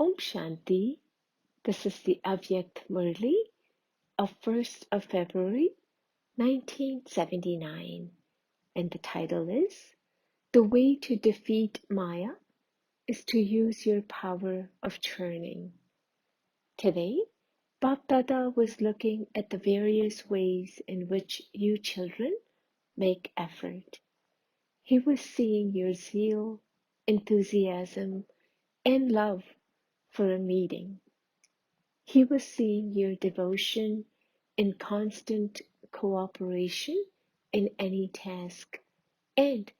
Om Shanti. This is the Avyakt Murli of 1st of February 1979, and the title is The Way to Defeat Maya is to Use Your Power of Churning. Today, Dada was looking at the various ways in which you children make effort. He was seeing your zeal, enthusiasm, and love for a meeting. He was seeing your devotion and constant cooperation in any task, and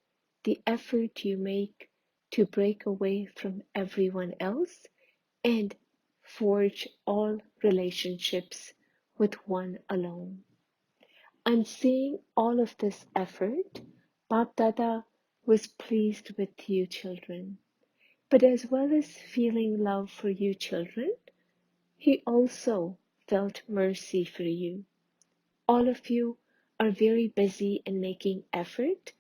the effort you make to break away from everyone else and forge all relationships with one alone. On seeing all of this effort, Dada was pleased with you children. But as well as feeling love for you children, he also felt mercy for you. All of you are very busy in making effort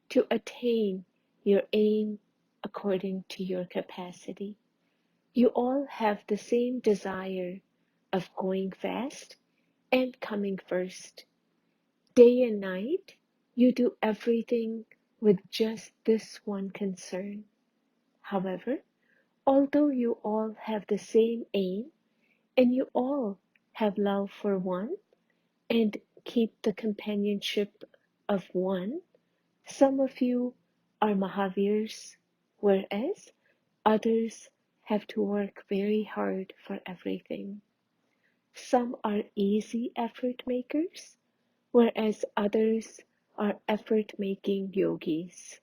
to attain your aim according to your capacity. You all have the same desire of going fast and coming first. Day and night, you do everything with just this one concern. However, although you all have the same aim and you all have love for one and keep the companionship of one, some of you are Mahavirs, whereas others have to work very hard for everything. Some are easy effort makers, whereas others are effort-making yogis.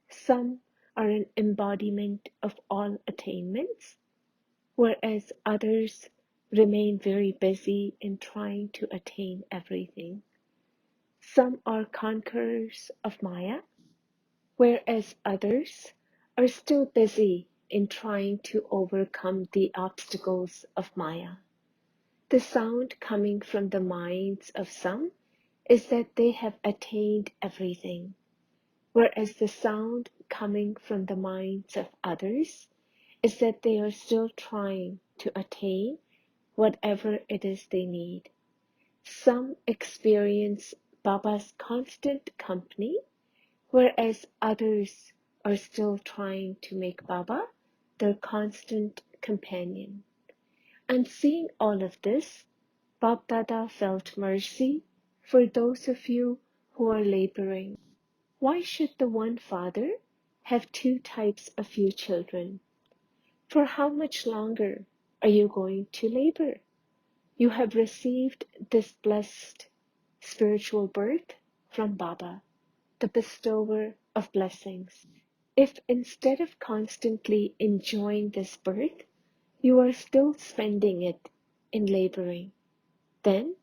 Some are an embodiment of all attainments, whereas others remain very busy in trying to attain everything. Some are conquerors of Maya, whereas others are still busy in trying to overcome the obstacles of Maya. The sound coming from the minds of some is that they have attained everything, whereas the sound coming from the minds of others is that they are still trying to attain whatever it is they need. Some experience Baba's constant company, whereas others are still trying to make Baba their constant companion. And seeing all of this, Dada felt mercy for those of you who are laboring. Why should the one father have two types of you children? For how much longer are you going to labor? You have received this blessed spiritual birth from Baba, the bestower of blessings. If instead of constantly enjoying this birth, you are still spending it in laboring, then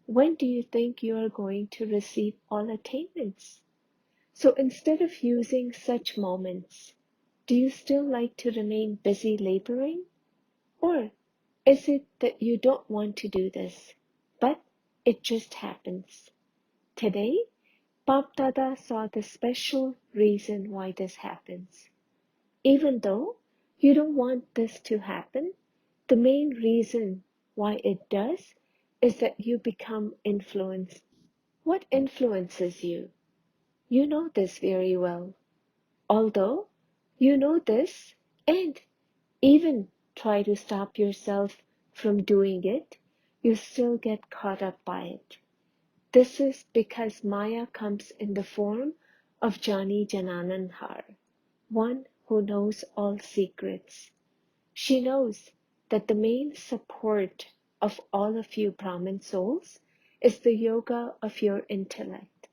when do you think you are going to receive all attainments? So instead of using such moments, do you still like to remain busy laboring? Or is it that you don't want to do this, but it just happens? Today, Dada saw the special reason why this happens. Even though you don't want this to happen, the main reason why it does is that you become influenced. What influences you? You know this very well. Although you know this and even try to stop yourself from doing it, you still get caught up by it. This is because Maya comes in the form of Jani Janananhar, one who knows all secrets. She knows that the main support of all of you Brahmin souls is the yoga of your intellect.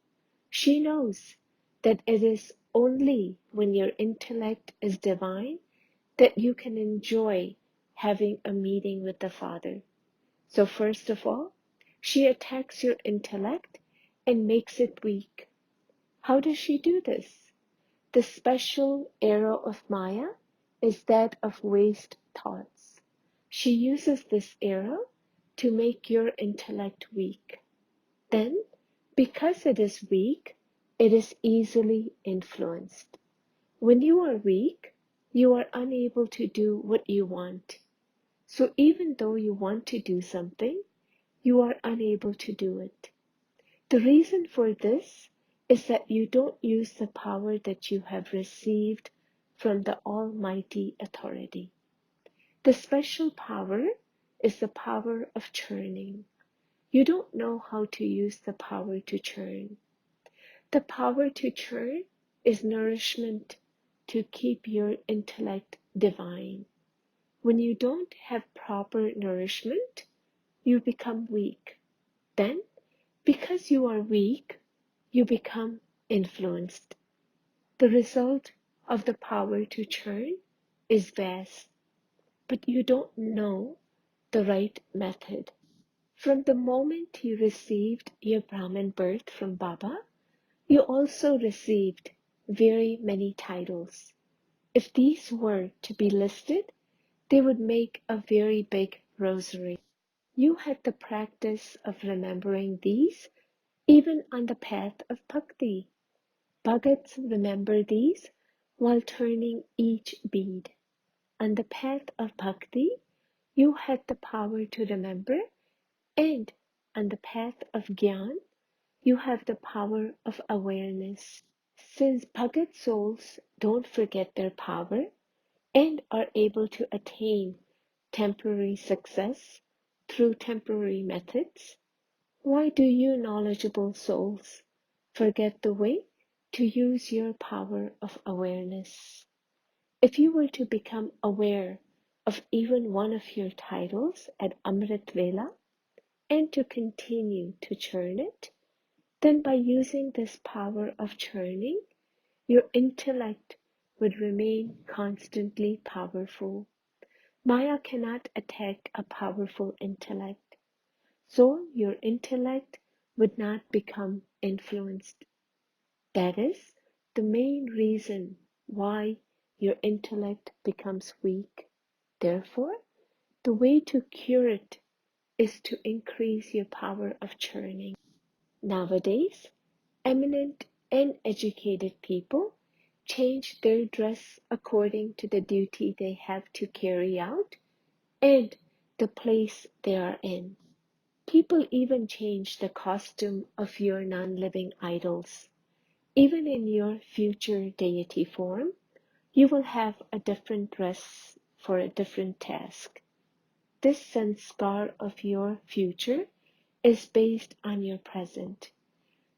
She knows that it is only when your intellect is divine that you can enjoy having a meeting with the Father. So first of all, she attacks your intellect and makes it weak. How does she do this? The special arrow of Maya is that of waste thoughts. She uses this arrow to make your intellect weak. Then, because it is weak, it is easily influenced. When you are weak, you are unable to do what you want. So even though you want to do something, you are unable to do it. The reason for this is that you don't use the power that you have received from the Almighty Authority. The special power is the power of churning. You don't know how to use the power to churn. The power to churn is nourishment to keep your intellect divine. When you don't have proper nourishment, you become weak. Then, because you are weak, you become influenced. The result of the power to churn is vast, but you don't know the right method. From the moment you received your Brahmin birth from Baba, you also received very many titles. If these were to be listed, they would make a very big rosary. You had the practice of remembering these even on the path of bhakti. Bhagats remember these while turning each bead. On the path of bhakti, you had the power to remember, and on the path of Gyan, you have the power of awareness. Since Bhagat souls don't forget their power and are able to attain temporary success through temporary methods, why do you knowledgeable souls forget the way to use your power of awareness? If you were to become aware of even one of your titles at Amrit Vela and to continue to churn it, then by using this power of churning, your intellect would remain constantly powerful. Maya cannot attack a powerful intellect, so your intellect would not become influenced. That is the main reason why your intellect becomes weak. Therefore, the way to cure it is to increase your power of churning. Nowadays, eminent and educated people change their dress according to the duty they have to carry out and the place they are in. People even change the costume of your non-living idols. Even in your future deity form, you will have a different dress for a different task. This sanskar of your future is based on your present.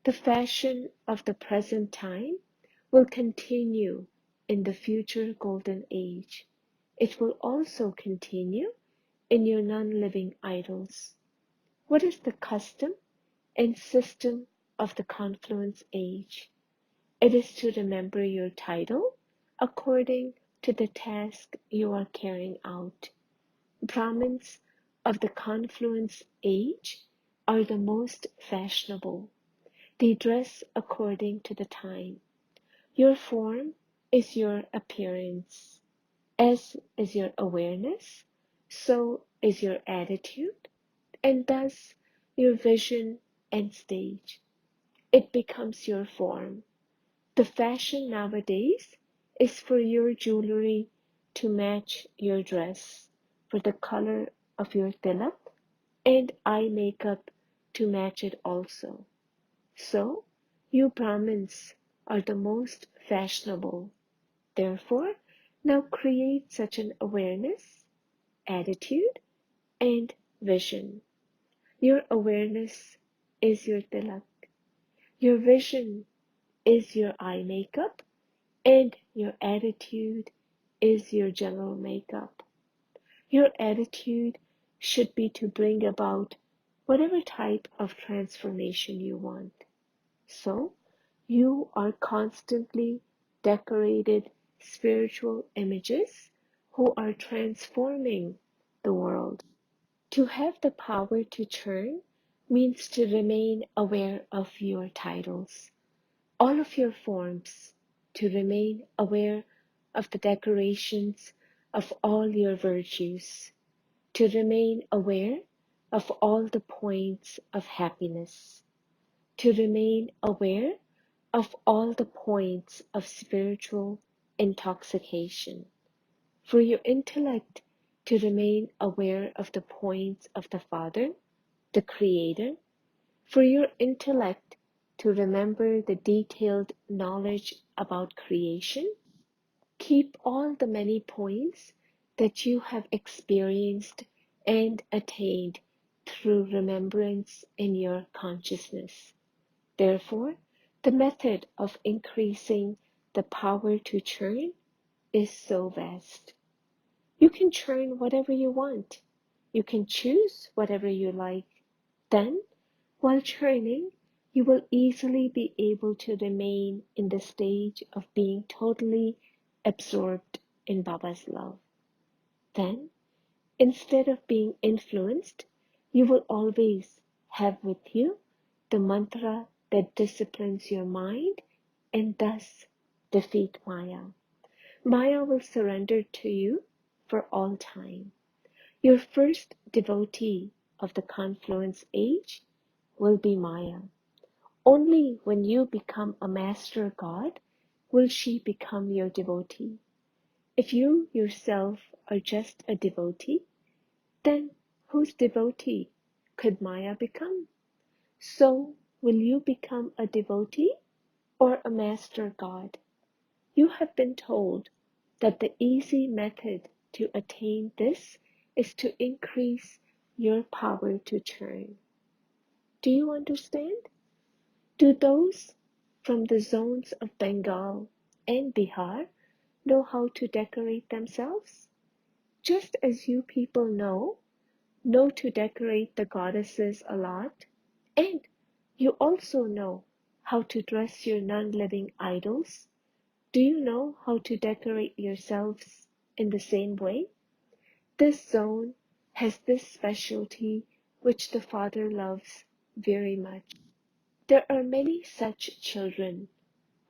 The fashion of the present time will continue in the future golden age. It will also continue in your non-living idols. What is the custom and system of the confluence age? It is to remember your title according to the task you are carrying out. Brahmins of the confluence age are the most fashionable. They dress according to the time. Your form is your appearance. As is your awareness, so is your attitude, and thus your vision and stage. It becomes your form. The fashion nowadays is for your jewelry to match your dress, for the color of your tilak and eye makeup to match it also. So, you Brahmins are the most fashionable. Therefore, now create such an awareness, attitude, and vision. Your awareness is your tilak. Your vision is your eye makeup, and your attitude is your general makeup. Your attitude should be to bring about whatever type of transformation you want. So, you are constantly decorated spiritual images who are transforming the world. To have the power to churn means to remain aware of your titles, all of your forms, to remain aware of the decorations of all your virtues, to remain aware of all the points of happiness, to remain aware of all the points of spiritual intoxication. for your intellect to remain aware of the points of the Father, the Creator, for your intellect to remember the detailed knowledge about creation. Keep all the many points that you have experienced and attained through remembrance in your consciousness. Therefore, the method of increasing the power to churn is so vast. You can churn whatever you want. You can choose whatever you like. Then, while churning, you will easily be able to remain in the stage of being totally absorbed in Baba's love. Then, instead of being influenced, you will always have with you the mantra that disciplines your mind and thus defeat Maya. Maya will surrender to you for all time. Your first devotee of the confluence age will be Maya. Only when you become a master god will she become your devotee. If you yourself are just a devotee, then whose devotee could Maya become? So, will you become a devotee or a master god? You have been told that the easy method to attain this is to increase your power to churn. Do you understand? Do those from the zones of Bengal and Bihar know how to decorate themselves? Just as you people know to decorate the goddesses a lot, and you also know how to dress your non-living idols. Do you know how to decorate yourselves in the same way? This zone has this specialty which the Father loves very much. There are many such children.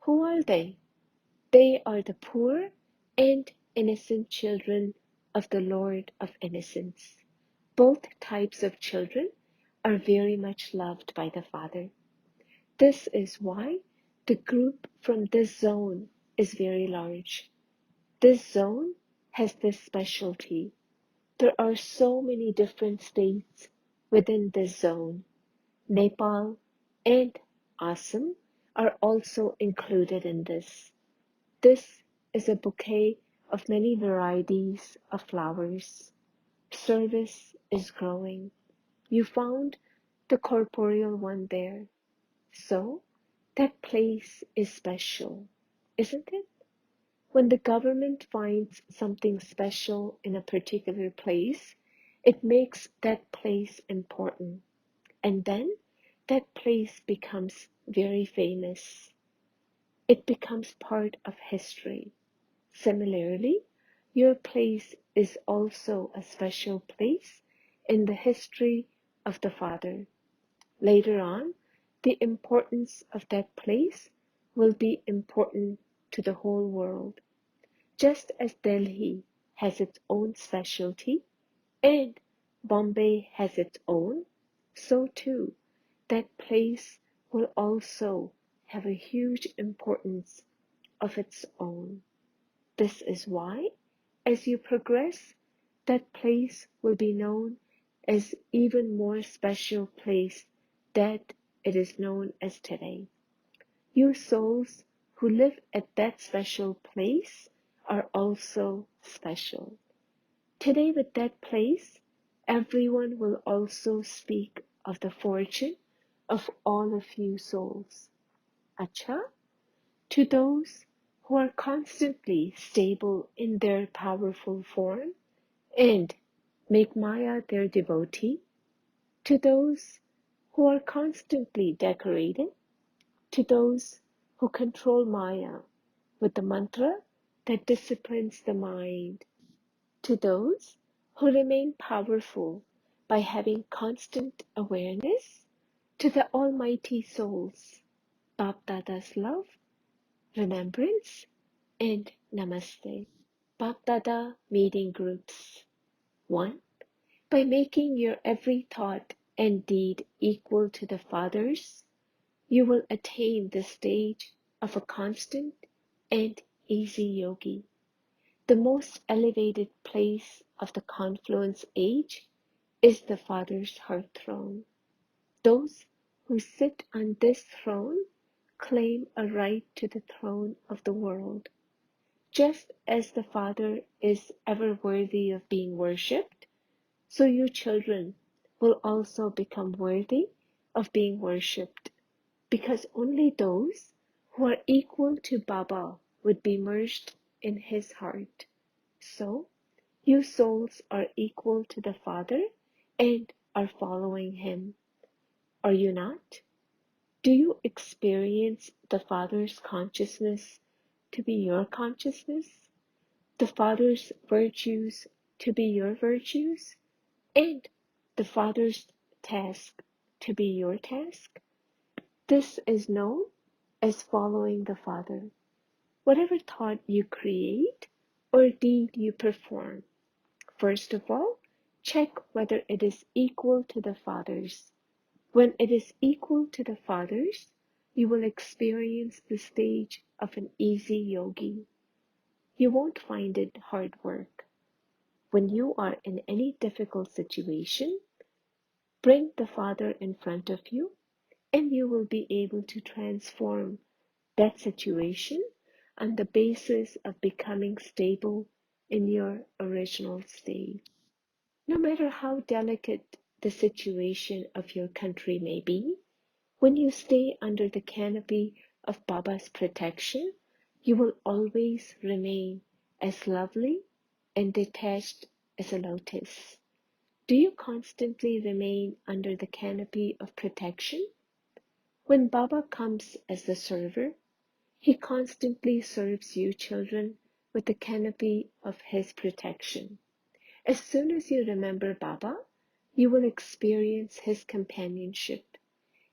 Who are they? They are the poor and innocent children of the Lord of Innocence. Both types of children are very much loved by the Father. This is why the group from this zone is very large. This zone has this specialty. There are so many different states within this zone. Nepal and Assam are also included in this. This is a bouquet of many varieties of flowers. Service is growing. You found the corporeal one there. So, that place is special, isn't it? When the government finds something special in a particular place, it makes that place important. And then that place becomes very famous. It becomes part of history. Similarly, your place is also a special place in the history of the Father. Later on, the importance of that place will be important to the whole world. Just as Delhi has its own specialty and Bombay has its own, so too that place will also have a huge importance of its own. This is why, as you progress, that place will be known as even more special place that it is known as today. You souls who live at that special place are also special. Today with that place, everyone will also speak of the fortune of all of you souls. Acha, to those who are constantly stable in their powerful form and make Maya their devotee, to those who are constantly decorated, to those who control Maya with the mantra that disciplines the mind, to those who remain powerful by having constant awareness, to the almighty souls, Bap Dada's love, remembrance, and namaste. Bap Dada meeting groups. 1. By making your every thought and deed equal to the Father's, you will attain the stage of a constant and easy yogi. The most elevated place of the confluence age is the Father's heart throne. Those who sit on this throne claim a right to the throne of the world. Just as the Father is ever worthy of being worshipped, so you children will also become worthy of being worshipped, because only those who are equal to Baba would be merged in his heart. So, you souls are equal to the Father and are following him. Are you not? Do you experience the Father's consciousness to be your consciousness? The Father's virtues to be your virtues? And the Father's task to be your task? This is known as following the Father. Whatever thought you create or deed you perform, first of all, check whether it is equal to the Father's. When it is equal to the Father's, you will experience the stage of an easy yogi. You won't find it hard work. When you are in any difficult situation, bring the Father in front of you, and you will be able to transform that situation on the basis of becoming stable in your original state. No matter how delicate the situation of your country may be, when you stay under the canopy of Baba's protection, you will always remain as lovely and detached as a lotus. Do you constantly remain under the canopy of protection? When Baba comes as the server, he constantly serves you children with the canopy of his protection. As soon as you remember Baba, you will experience his companionship.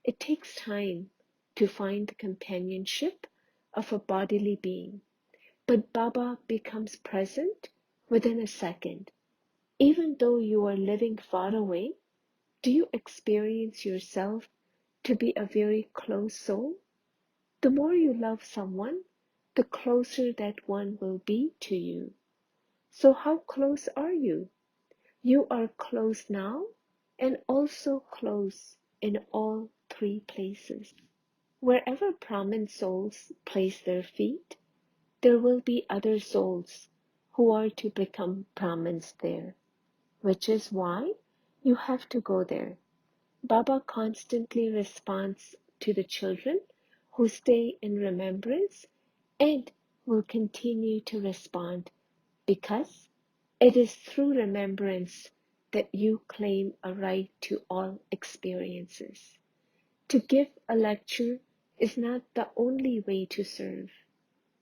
It takes time to find the companionship of a bodily being, but Baba becomes present within a second. Even though you are living far away, do you experience yourself to be a very close soul? The more you love someone, the closer that one will be to you. So how close are you? You are close now and also close in all three places. Wherever Brahmin souls place their feet, there will be other souls who are to become Brahmins there, which is why you have to go there. Baba constantly responds to the children who stay in remembrance and will continue to respond because it is through remembrance that you claim a right to all experiences. To give a lecture is not the only way to serve.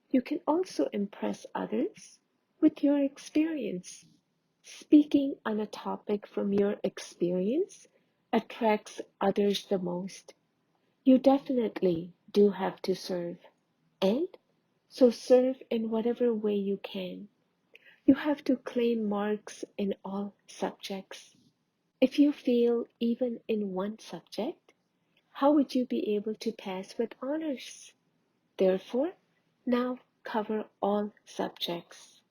You can also impress others with your experience. Speaking on a topic from your experience attracts others the most. You definitely do have to serve, and so serve in whatever way you can. You have to claim marks in all subjects. If you fail even in one subject, how would you be able to pass with honors? Therefore, now cover all subjects.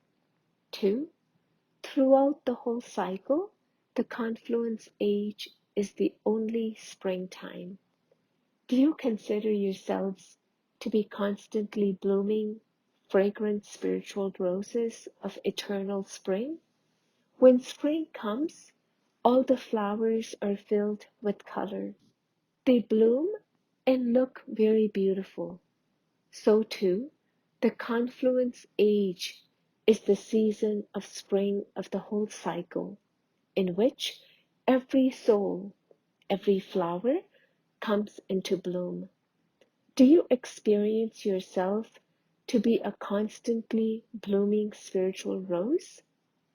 2. Throughout the whole cycle, the confluence age is the only springtime. Do you consider yourselves to be constantly blooming, fragrant spiritual roses of eternal spring? When spring comes, all the flowers are filled with color. They bloom and look very beautiful. So too, the confluence age is the season of spring of the whole cycle, in which every soul, every flower comes into bloom. Do you experience yourself to be a constantly blooming spiritual rose?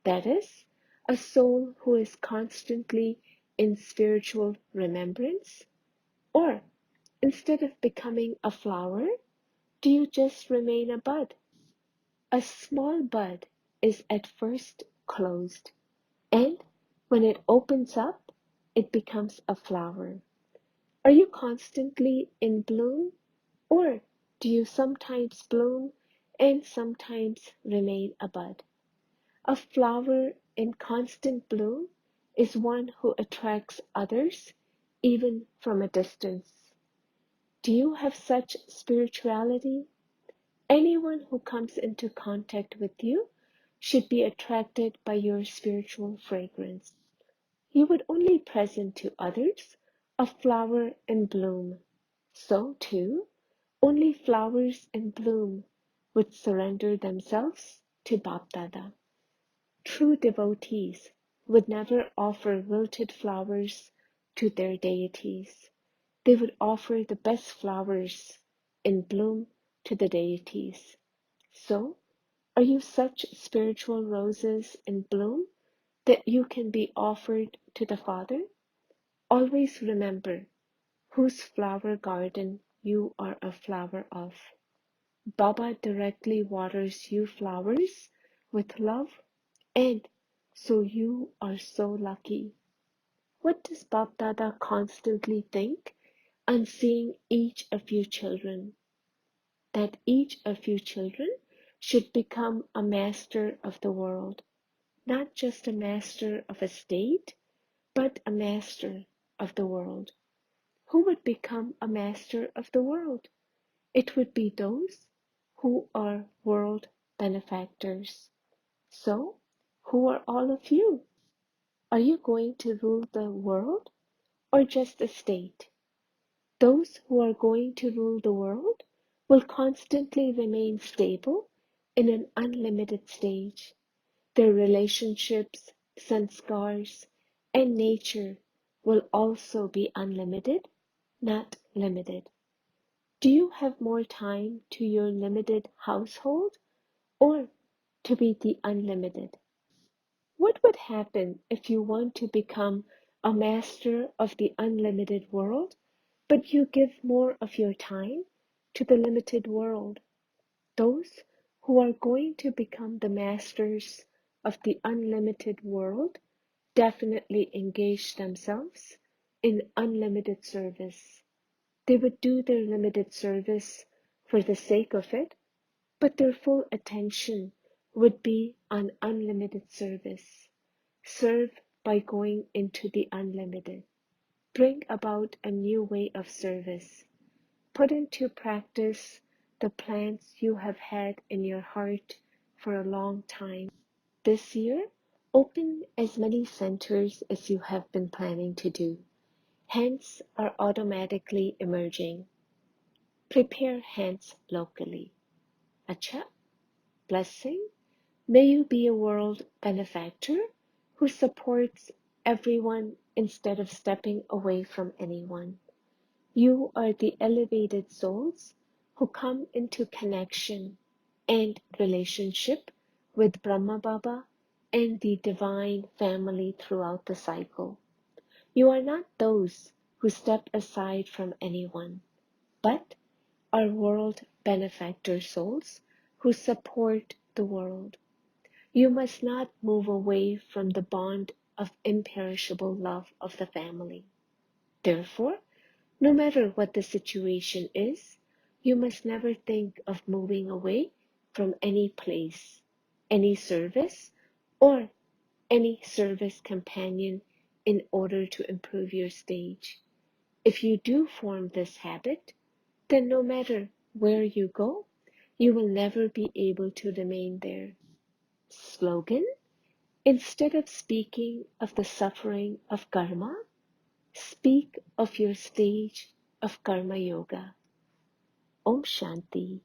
That is, a soul who is constantly in spiritual remembrance? Or, instead of becoming a flower, do you just remain a bud? A small bud is at first closed, and when it opens up, it becomes a flower. Are you constantly in bloom, or do you sometimes bloom and sometimes remain a bud? A flower in constant bloom is one who attracts others even from a distance. Do you have such spirituality? Anyone who comes into contact with you should be attracted by your spiritual fragrance. You would only present to others a flower in bloom. So, too, only flowers in bloom would surrender themselves to Dada. True devotees would never offer wilted flowers to their deities. They would offer the best flowers in bloom to the deities. So, are you such spiritual roses in bloom that you can be offered to the Father? Always remember whose flower garden you are a flower of. Baba directly waters you flowers with love, and so you are so lucky. What does Bab Dada constantly think on seeing each of you children? That each of you children should become a master of the world, not just a master of a state, but a master of the world. Who would become a master of the world? It would be those who are world benefactors. So, who are all of you? Are you going to rule the world or just the state? Those who are going to rule the world will constantly remain stable in an unlimited stage. Their relationships, sanskars, and nature will also be unlimited, not limited. Do you have more time to your limited household or to be the unlimited? What would happen if you want to become a master of the unlimited world, but you give more of your time to the limited world? Those who are going to become the masters of the unlimited world definitely engage themselves in unlimited service. They would do their limited service for the sake of it, but their full attention would be on unlimited service. Serve by going into the unlimited. Bring about a new way of service. Put into practice the plans you have had in your heart for a long time. This year, open as many centers as you have been planning to do. Hands are automatically emerging. Prepare hands locally. Acha, blessing. May you be a world benefactor who supports everyone instead of stepping away from anyone. You are the elevated souls who come into connection and relationship with Brahma Baba and the divine family throughout the cycle. You are not those who step aside from anyone, but are world benefactor souls who support the world. You must not move away from the bond of imperishable love of the family. Therefore, no matter what the situation is, you must never think of moving away from any place, any service, or any service companion in order to improve your stage. If you do form this habit, then no matter where you go, you will never be able to remain there. Slogan: instead of speaking of the suffering of karma, speak of your stage of karma yoga. Om Shanti.